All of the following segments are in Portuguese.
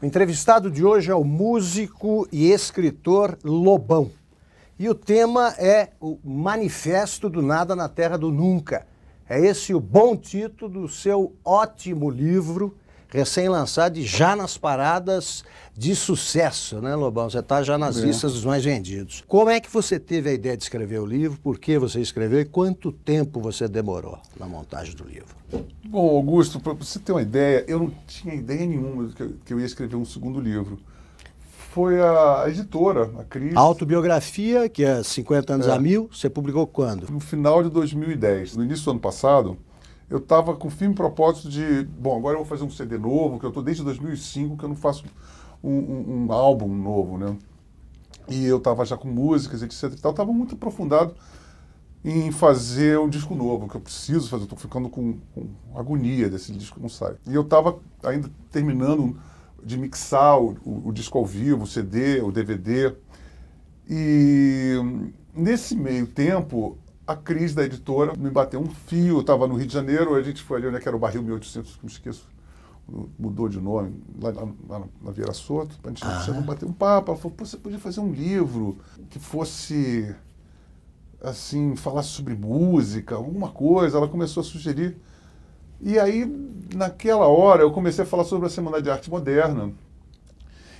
O entrevistado de hoje é o músico e escritor Lobão. E o tema é o Manifesto do Nada na Terra do Nunca. É esse o bom título do seu ótimo livro, recém-lançado e já nas paradas de sucesso, né, Lobão? Você está já nas listas dos mais vendidos. Como é que você teve a ideia de escrever o livro? Por que você escreveu e quanto tempo você demorou na montagem do livro? Bom, Augusto, para você ter uma ideia, eu não tinha ideia nenhuma que eu ia escrever um segundo livro. Foi a editora, a Cris. A autobiografia, que é 50 anos a mil, você publicou quando? No final de 2010. No início do ano passado, eu estava com o firme propósito de... Bom, agora eu vou fazer um CD novo, que eu estou desde 2005 que eu não faço um álbum novo, né? E eu estava já com músicas, etc e tal. Estava muito aprofundado em fazer um disco novo, que eu preciso fazer. Estou ficando com agonia desse disco não sai. E eu estava ainda terminando de mixar o disco ao vivo, o CD, o DVD. E nesse meio tempo, a Cris da editora me bateu um fio. Eu estava no Rio de Janeiro, a gente foi ali onde era o Barril 1800, não esqueço, mudou de nome, lá na Vieira Soto. A gente bateu um papo. Ela falou, pô, você podia fazer um livro que fosse, assim, falasse sobre música, alguma coisa. Ela começou a sugerir. E aí, naquela hora, eu comecei a falar sobre a Semana de Arte Moderna.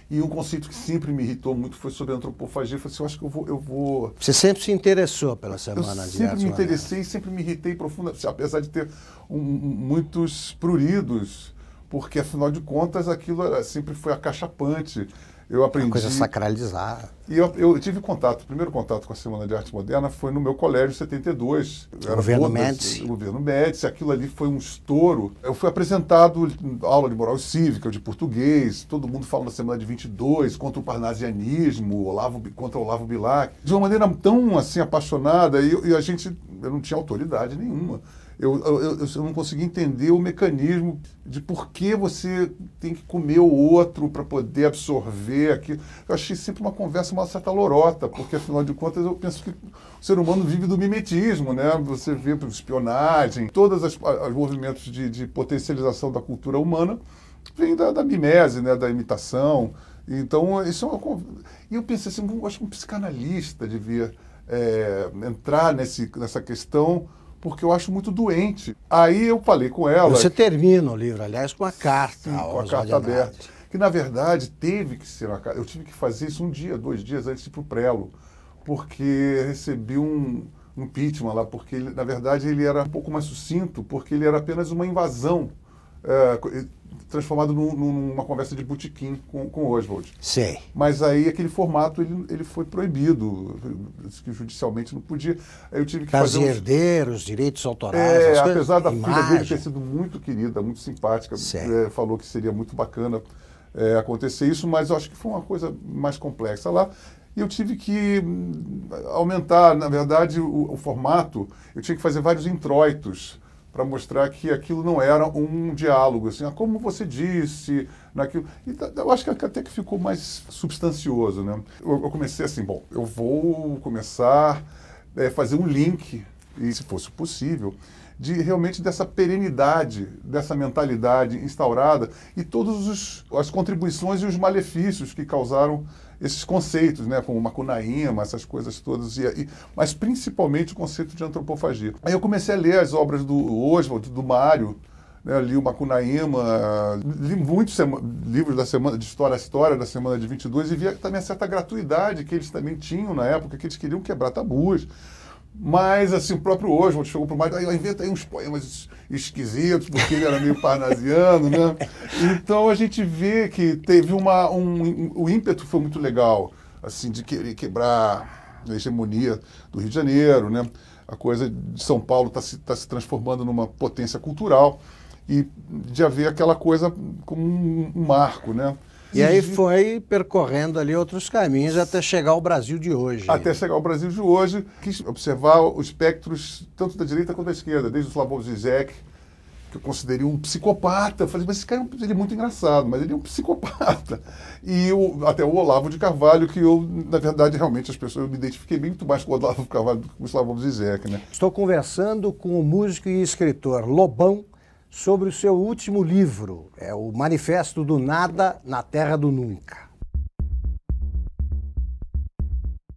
E um conceito que sempre me irritou muito foi sobre a antropofagia. Eu falei assim, eu acho que eu vou... Você sempre se interessou pela Semana de Arte Moderna? Eu sempre me interessei e sempre me irritei profundamente, apesar de ter muitos pruridos, porque, afinal de contas, aquilo sempre foi acachapante. Eu aprendi... Uma coisa sacralizada. E eu tive contato, o primeiro contato com a Semana de Arte Moderna foi no meu colégio em 72. Governo Médici. O Governo Médici, aquilo ali foi um estouro. Eu fui apresentado aula de moral cívica, de português, todo mundo falando da Semana de 22, contra o parnasianismo, contra Olavo Bilac. De uma maneira tão assim apaixonada, eu não tinha autoridade nenhuma. Eu não conseguia entender o mecanismo de por que você tem que comer o outro para poder absorver aquilo. Eu achei sempre uma conversa, uma certa lorota, porque, afinal de contas, eu penso que o ser humano vive do mimetismo, né? Você vê espionagem, todos os movimentos de potencialização da cultura humana vêm da mimese, né? Da imitação. Então, isso é uma... E eu pensei assim, eu acho que um psicanalista devia entrar nessa questão, porque eu acho muito doente. Aí eu falei com ela... Você termina o livro, aliás, com a carta. Sim, com a carta aberta. Que, na verdade, teve que ser uma carta. Eu tive que fazer isso 2 dias antes de ir para o Prelo, porque recebi um impeachment lá, porque, na verdade, ele era um pouco mais sucinto, porque ele era apenas uma invasão, transformado numa conversa de botequim com Oswald. Sei. Mas aí aquele formato ele foi proibido, que judicialmente não podia. Aí eu tive que fazer herdeiros, direitos autorais, apesar da filha dele ter sido muito querida, muito simpática, falou que seria muito bacana acontecer isso, mas eu acho que foi uma coisa mais complexa lá. E eu tive que aumentar, na verdade, o formato. Eu tinha que fazer vários introitos para mostrar que aquilo não era um diálogo, assim, como você disse, naquilo. E eu acho que até que ficou mais substancioso, né? Eu comecei assim, bom, eu vou começar a fazer um link, e se fosse possível, de realmente dessa perenidade, dessa mentalidade instaurada e todas as contribuições e os malefícios que causaram esses conceitos, né, como Macunaíma, essas coisas todas, mas principalmente o conceito de antropofagia. Aí eu comecei a ler as obras do Oswald, do Mário, né, li o Macunaíma, li muitos livros da semana, de história a história da Semana de 22 e via também a certa gratuidade que eles também tinham na época, que eles queriam quebrar tabus. Mas, assim, o próprio Oswald chegou para o Mário, eu inventei uns poemas esquisitos, porque ele era meio parnasiano, né? Então, a gente vê que teve o ímpeto foi muito legal, assim, de querer quebrar a hegemonia do Rio de Janeiro, né? A coisa de São Paulo tá se transformando numa potência cultural e de haver aquela coisa como um marco, né? E aí foi percorrendo ali outros caminhos até chegar ao Brasil de hoje. Até chegar ao Brasil de hoje, quis observar os espectros tanto da direita quanto da esquerda, desde o Slavoj Žižek, que eu considerei um psicopata. Eu falei, mas esse cara ele é muito engraçado, mas ele é um psicopata. E até o Olavo de Carvalho, que eu, na verdade, realmente eu me identifiquei muito mais com o Olavo de Carvalho do que com o Slavoj Žižek, né? Estou conversando com o músico e escritor Lobão sobre o seu último livro, é o Manifesto do Nada na Terra do Nunca.